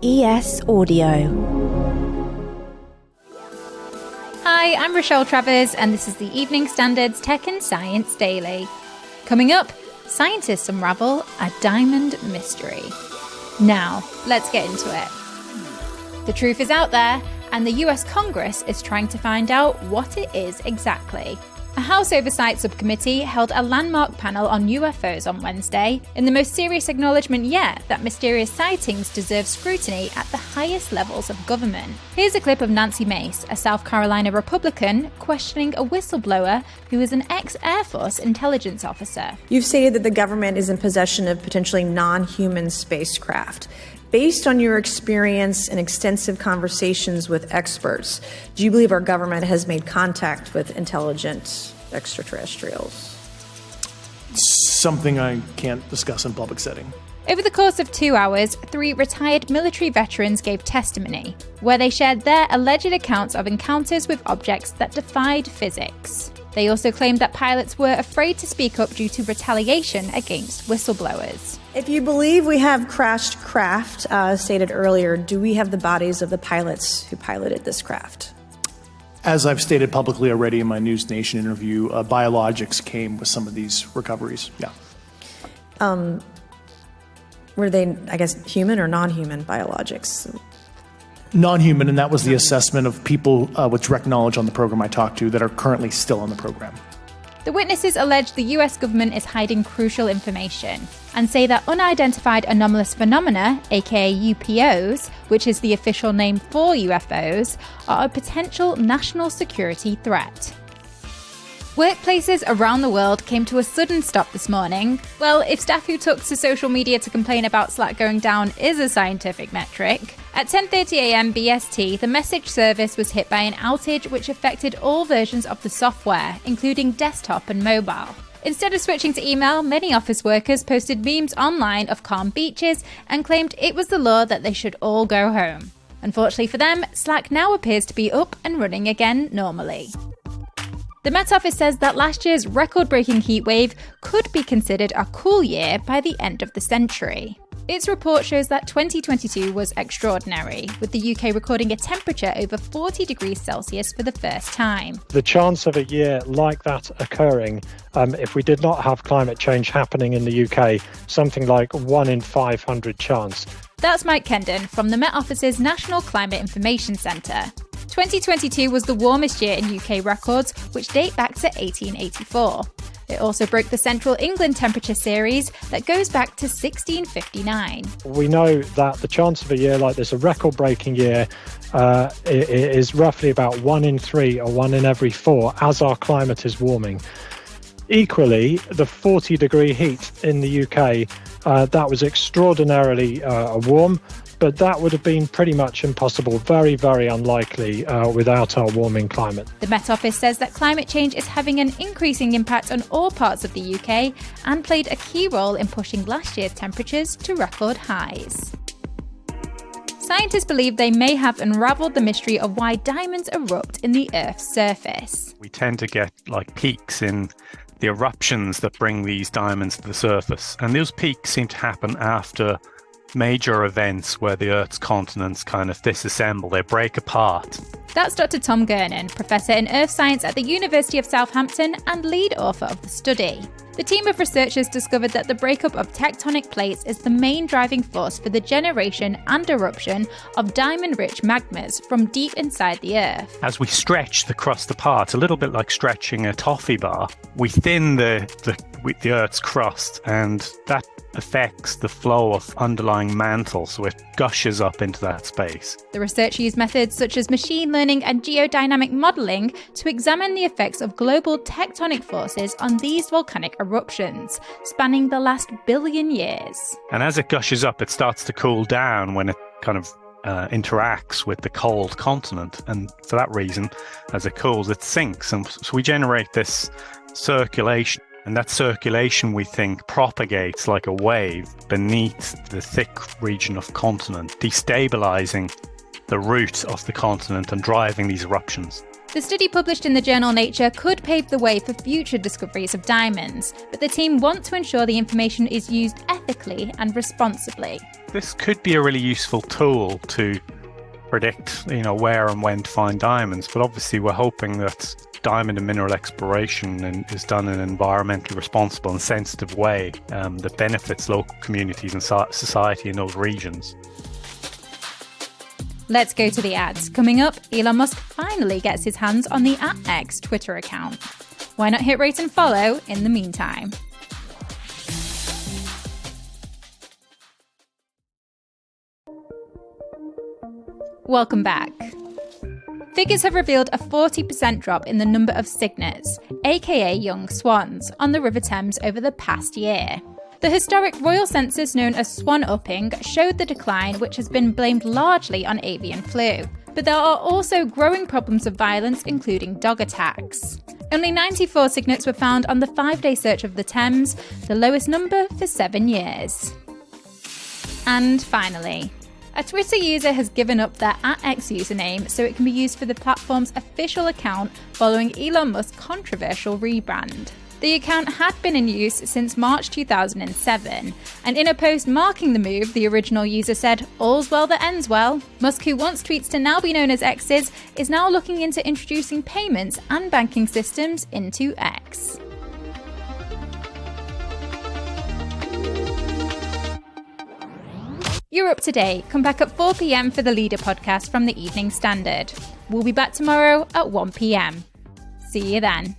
ES Audio. Hi, I'm Rochelle Travers, and this is the Evening Standard's Tech and Science Daily. Coming up, scientists unravel a diamond mystery. Now, let's get into it. The truth is out there, and the US Congress is trying to find out what it is exactly. A House Oversight Subcommittee held a landmark panel on UFOs on Wednesday, in the most serious acknowledgement yet that mysterious sightings deserve scrutiny at the highest levels of government. Here's a clip of Nancy Mace, a South Carolina Republican, questioning a whistleblower who is an ex-Air Force intelligence officer. You've stated that the government is in possession of potentially non-human spacecraft. Based on your experience and extensive conversations with experts, do you believe our government has made contact with intelligent extraterrestrials? Something I can't discuss in public setting. Over the course of 2 hours, 3 retired military veterans gave testimony, where they shared their alleged accounts of encounters with objects that defied physics. They also claimed that pilots were afraid to speak up due to retaliation against whistleblowers. If you believe we have crashed craft, stated earlier, do we have the bodies of the pilots who piloted this craft? As I've stated publicly already in my News Nation interview, biologics came with some of these recoveries. Yeah. Were they, I guess, human or non-human biologics? Non-human, and that was the assessment of people with direct knowledge on the program I talked to that are currently still on the program. The witnesses allege the US government is hiding crucial information and say that unidentified anomalous phenomena, aka UPOs, which is the official name for UFOs, are a potential national security threat. Workplaces around the world came to a sudden stop this morning. Well, if staff who took to social media to complain about Slack going down is a scientific metric. At 10:30am BST, the message service was hit by an outage which affected all versions of the software, including desktop and mobile. Instead of switching to email, many office workers posted memes online of calm beaches and claimed it was the law that they should all go home. Unfortunately for them, Slack now appears to be up and running again normally. The Met Office says that last year's record-breaking heatwave could be considered a cool year by the end of the century. Its report shows that 2022 was extraordinary, with the UK recording a temperature over 40 degrees Celsius for the first time. The chance of a year like that occurring, if we did not have climate change happening in the UK, something like 1 in 500 chance. That's Mike Kendon from the Met Office's National Climate Information Centre. 2022 was the warmest year in UK records, which date back to 1884. It also broke the Central England temperature series that goes back to 1659. We know that the chance of a year like this, a record-breaking year, is roughly about 1 in 3 or 1 in every 4 as our climate is warming. Equally, the 40-degree heat in the UK, that was extraordinarily warm, but that would have been pretty much impossible, very, very unlikely without our warming climate. The Met Office says that climate change is having an increasing impact on all parts of the UK and played a key role in pushing last year's temperatures to record highs. Scientists believe they may have unraveled the mystery of why diamonds erupt in the Earth's surface. We tend to get peaks in the eruptions that bring these diamonds to the surface, and those peaks seem to happen after major events where the Earth's continents kind of disassemble, they break apart. That's Dr. Tom Gernon, Professor in Earth Science at the University of Southampton and lead author of the study. The team of researchers discovered that the breakup of tectonic plates is the main driving force for the generation and eruption of diamond-rich magmas from deep inside the Earth. As we stretch the crust apart, a little bit like stretching a toffee bar, we thin the Earth's crust, and that affects the flow of underlying mantle, so it gushes up into that space. The research used methods such as machine learning and geodynamic modelling to examine the effects of global tectonic forces on these volcanic eruptions, spanning the last billion years. And as it gushes up, it starts to cool down when it kind of interacts with the cold continent, and for that reason, as it cools, it sinks, and so we generate this circulation. And that circulation, we think, propagates like a wave beneath the thick region of continent, destabilizing the root of the continent and driving these eruptions. The study published in the journal Nature could pave the way for future discoveries of diamonds, but the team want to ensure the information is used ethically and responsibly. This could be a really useful tool to predict, where and when to find diamonds, but obviously we're hoping that diamond and mineral exploration is done in an environmentally responsible and sensitive way that benefits local communities and society in those regions. Let's go to the ads. Coming up, Elon Musk finally gets his hands on the @X Twitter account. Why not hit rate and follow in the meantime? Welcome back. Figures have revealed a 40% drop in the number of cygnets, aka young swans, on the River Thames over the past year. The historic royal census known as Swan upping showed the decline, which has been blamed largely on avian flu. But there are also growing problems of violence, including dog attacks. Only 94 cygnets were found on the 5-day search of the Thames, the lowest number for 7 years. And finally, a Twitter user has given up their @X username so it can be used for the platform's official account following Elon Musk's controversial rebrand. The account had been in use since March 2007, and in a post marking the move, the original user said, "All's well that ends well." Musk, who wants tweets to now be known as X's, is now looking into introducing payments and banking systems into X. You're up to date. Come back at 4 p.m. for the Leader podcast from the Evening Standard. We'll be back tomorrow at 1 p.m. See you then.